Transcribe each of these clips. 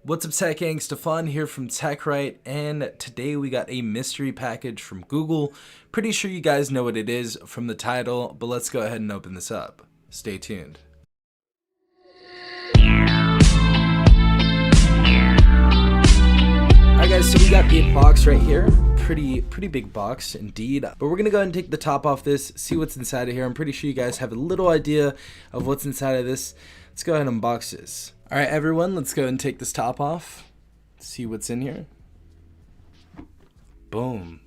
What's up, Tech Gang? Stefan here from TechRight, and today we got a mystery package from Google. Pretty sure you guys know what it is from the title, but let's go ahead and open this up. Stay tuned. Alright guys, so we got the box right here. Pretty big box indeed. But we're gonna go ahead and take the top off this, see what's inside of here. I'm pretty sure you guys have a little idea of what's inside of this. Let's go ahead and unbox this. Alright everyone, let's go ahead and take this top off. See what's in here. Boom.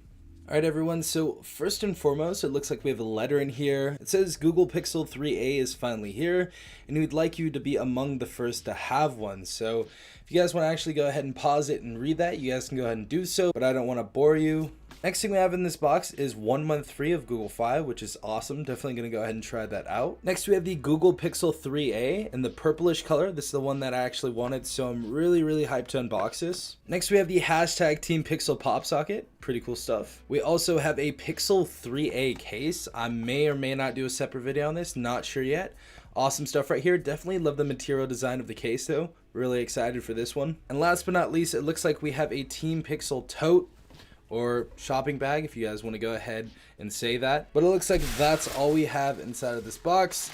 Alright everyone, so first and foremost, it looks like we have a letter in here. It says Google Pixel 3a is finally here, and we'd like you to be among the first to have one. So if you guys want to actually go ahead and pause it and read that, you guys can go ahead and do so, but I don't want to bore you. Next thing we have in this box is 1 month free of Google Fi, which is awesome. Definitely going to go ahead and try that out. Next we have the Google Pixel 3a in the purplish color. This is the one that I actually wanted, so I'm really hyped to unbox this. Next we have the hashtag Team Pixel Pop Socket. Pretty cool stuff. We also have a Pixel 3a case. I may or may not do a separate video on this, not sure yet. Awesome stuff right here. Definitely love the material design of the case though. Really excited for this one. And last but not least, it looks like we have a Team Pixel tote or shopping bag, if you guys want to go ahead and say that. But it looks like that's all we have inside of this box.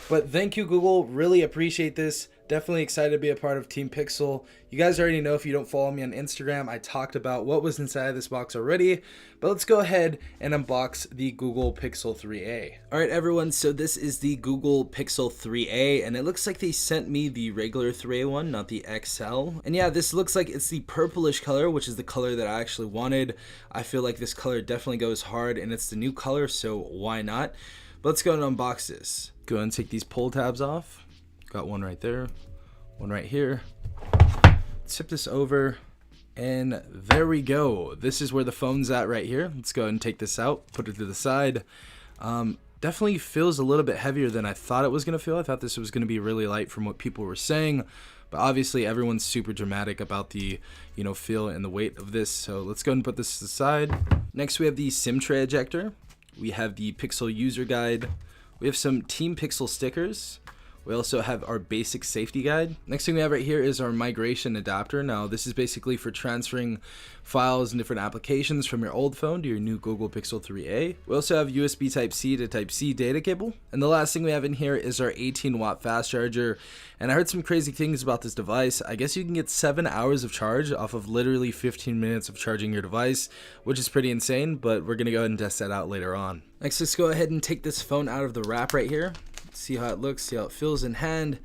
But thank you, Google. Really appreciate this. Definitely excited to be a part of Team Pixel. You guys already know, if you don't follow me on Instagram, I talked about what was inside of this box already. But let's go ahead and unbox the Google Pixel 3a. Alright everyone, so this is the Google Pixel 3a, and it looks like they sent me the regular 3a one, not the XL. And yeah, this looks like it's the purplish color, which is the color that I actually wanted. I feel like this color definitely goes hard, and it's the new color, so why not? But let's go and unbox this. Go ahead and take these pull tabs off. Got one right there, one right here. Tip this over, and there we go. This is where the phone's at right here. Let's go ahead and take this out, put it to the side. Definitely feels a little bit heavier than I thought it was gonna feel. I thought this was gonna be really light from what people were saying, but obviously everyone's super dramatic about the feel and the weight of this. So let's go ahead and put this to the side. Next we have the SIM tray ejector. We have the Pixel user guide. We have some Team Pixel stickers. We also have our basic safety guide. Next thing we have right here is our migration adapter. Now this is basically for transferring files and different applications from your old phone to your new Google Pixel 3a. We also have USB Type-C to Type-C data cable. And the last thing we have in here is our 18-watt fast charger. And I heard some crazy things about this device. I guess you can get 7 hours of charge off of literally 15 minutes of charging your device, which is pretty insane, but we're gonna go ahead and test that out later on. Next, let's go ahead and take this phone out of the wrap right here. See how it looks, see how it feels in hand,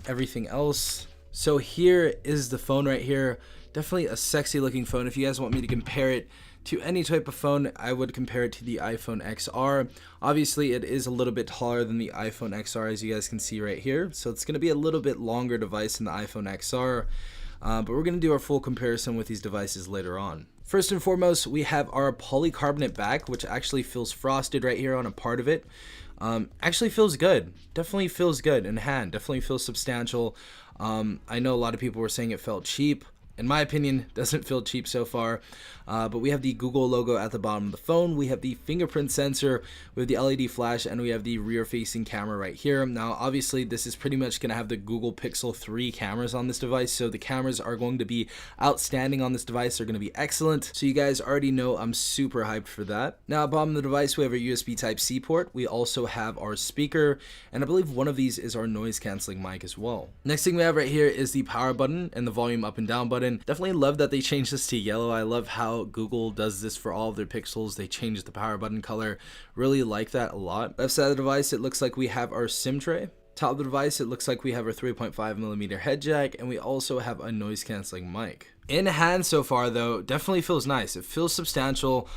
everything else. So here is the phone right here. Definitely a sexy looking phone. If you guys want me to compare it to any type of phone, I would compare it to the iPhone XR. Obviously it is a little bit taller than the iPhone XR, as you guys can see right here. So it's going to be a little bit longer device than the iPhone XR. But we're going to do our full comparison with these devices later on. First and foremost, we have our polycarbonate back, which actually feels frosted right here on a part of it. Actually feels good. Definitely feels good in hand. Definitely feels substantial. I know a lot of people were saying it felt cheap. In my opinion, doesn't feel cheap so far. But we have the Google logo at the bottom of the phone. We have the fingerprint sensor with the LED flash, and we have the rear facing camera right here. Now, obviously, this is pretty much going to have the Google Pixel 3 cameras on this device. So the cameras are going to be outstanding on this device. They're going to be excellent. So you guys already know I'm super hyped for that. Now, bottom of the device, we have our USB Type-C port. We also have our speaker, and I believe one of these is our noise canceling mic as well. Next thing we have right here is the power button and the volume up and down button. Definitely love that they changed this to yellow. I love how Google does this for all of their Pixels. They changed the power button color. Really like that a lot. Left side of the device, it looks like we have our SIM tray. Top of the device, it looks like we have our 3.5mm head jack, and we also have a noise canceling mic. In hand so far though, definitely feels nice. It feels substantial.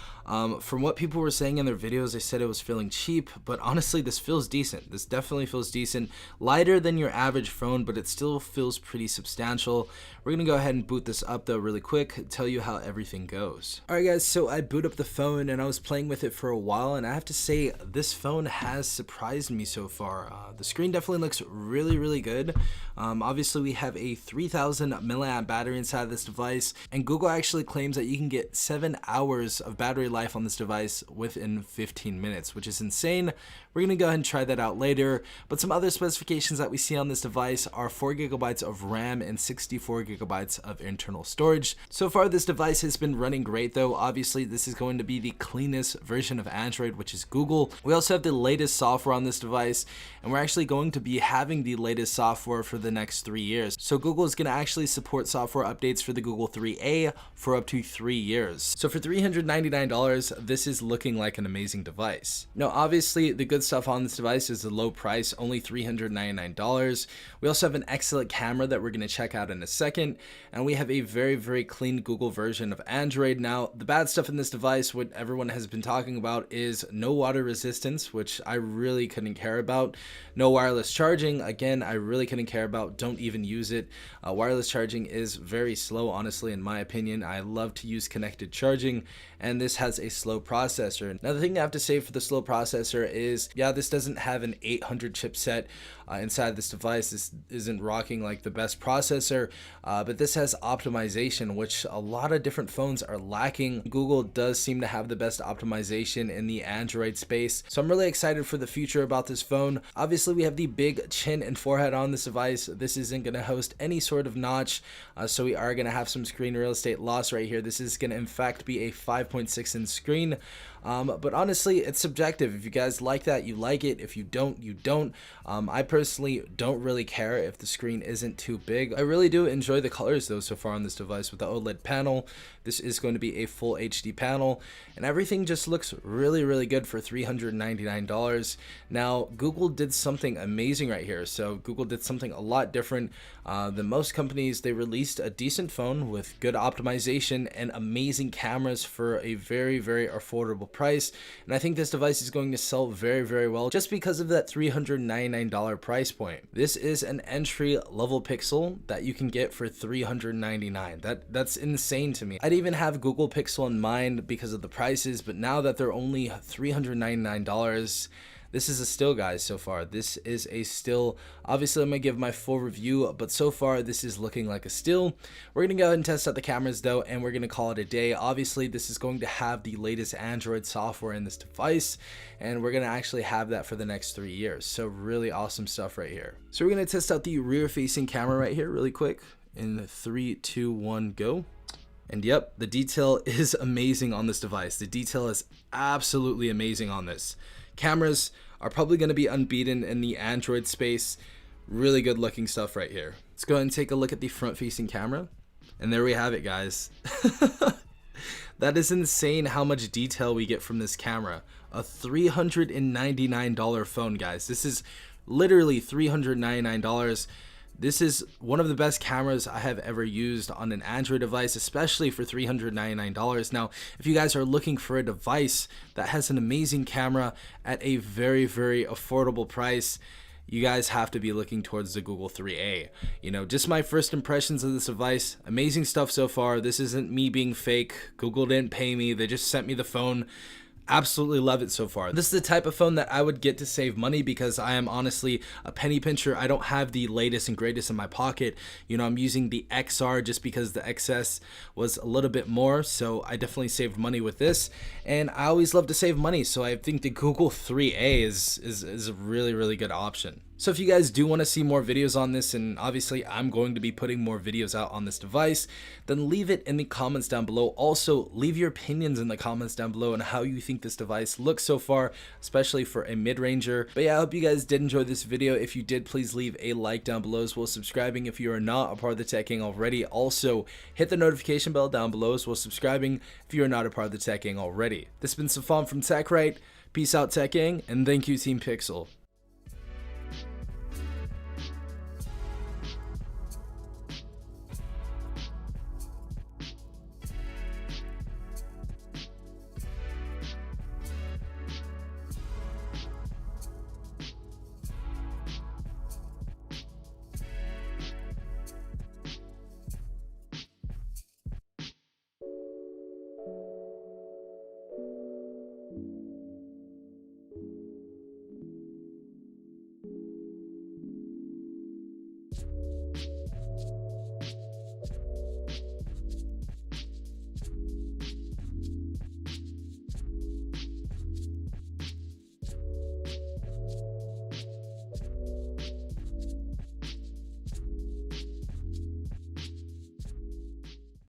From what people were saying in their videos, they said it was feeling cheap, but honestly this feels decent. This definitely feels decent. Lighter than your average phone, but it still feels pretty substantial. We're gonna go ahead and boot this up though really quick, tell you how everything goes. Alright guys, so I boot up the phone and I was playing with it for a while, and I have to say this phone has surprised me so far. The screen definitely looks really good. Obviously we have a 3000 milliamp battery inside of this device. device, and Google actually claims that you can get 7 hours of battery life on this device within 15 minutes, which is insane. We're going to go ahead and try that out later, but some other specifications that we see on this device are 4 gigabytes of RAM and 64 gigabytes of internal storage. So far, this device has been running great though. Obviously, this is going to be the cleanest version of Android, which is Google. We also have the latest software on this device, and we're actually going to be having the latest software for the next 3 years. So Google is going to actually support software updates for the Google 3A for up to 3 years. So for $399, this is looking like an amazing device. Now, obviously, the good stuff on this device is the low price, only $399. We also have an excellent camera that we're going to check out in a second, and we have a very clean Google version of Android. Now, the bad stuff in this device, what everyone has been talking about, is no water resistance, which I really couldn't care about. No wireless charging, again, I really couldn't care about. Don't even use it. Wireless charging is very slow, honestly, in my opinion. I love to use connected charging, and this has a slow processor. Now, the thing I have to say for the slow processor is, yeah, this doesn't have an 800 chipset inside this device. This isn't rocking like the best processor, but this has optimization, which a lot of different phones are lacking. Google does seem to have the best optimization in the Android space, so I'm really excited for the future about this phone. Obviously, we have the big chin and forehead on this device. This isn't going to host any sort of notch, so we are going to have some screen real estate loss right here. This is going to in fact be a 5.6 inch screen. But honestly, it's subjective. If you guys like that, you like it. If you don't, you don't. I personally don't really care if the screen isn't too big. I really do enjoy the colors though so far on this device with the OLED panel. This is going to be a full HD panel, and everything just looks really good for $399. Now, Google did something amazing right here. So Google did something a lot different than most companies. They released a decent phone with good optimization and amazing cameras for a very affordable price, and I think this device is going to sell very well just because of that $399 price point. This is an entry level Pixel that you can get for $399. That's insane to me. I'd even have Google Pixel in mind because of the prices, but now that they're only $399, this is a steal, guys. So far, this is a steal. Obviously, I'm gonna give my full review, but so far this is looking like a steal. We're gonna go ahead and test out the cameras though, and we're gonna call it a day. Obviously, this is going to have the latest Android software in this device, and we're gonna actually have that for the next 3 years. So really awesome stuff right here. So we're gonna test out the rear facing camera right here really quick in 3, 2, 1, go. And yep, the detail is amazing on this device. The detail is absolutely amazing on this. Cameras are probably going to be unbeaten in the Android space. Really good looking stuff right here. Let's go ahead and take a look at the front facing camera. And there we have it, guys. That is insane how much detail we get from this camera. A $399 phone, guys. This is literally $399. This is one of the best cameras I have ever used on an Android device, especially for $399. Now, if you guys are looking for a device that has an amazing camera at a very affordable price, you guys have to be looking towards the Google 3A. You know, just my first impressions of this device, amazing stuff so far. This isn't me being fake. Google didn't pay me. They just sent me the phone. Absolutely love it so far. This is the type of phone that I would get to save money because I am honestly a penny pincher. I don't have the latest and greatest in my pocket. You know, I'm using the XR just because the XS was a little bit more, so I definitely saved money with this, and I always love to save money, so I think the Google 3A is a really good option. So if you guys do want to see more videos on this, and obviously I'm going to be putting more videos out on this device, then leave it in the comments down below. Also, leave your opinions in the comments down below on how you think this device looks so far, especially for a mid-ranger. But yeah, I hope you guys did enjoy this video. If you did, please leave a like down below, as well as subscribing if you are not a part of the Tech Gang already. Also, hit the notification bell down below, as well as subscribing if you are not a part of the Tech Gang already. This has been Safan from TechRight. Peace out, Tech Gang, and thank you, Team Pixel.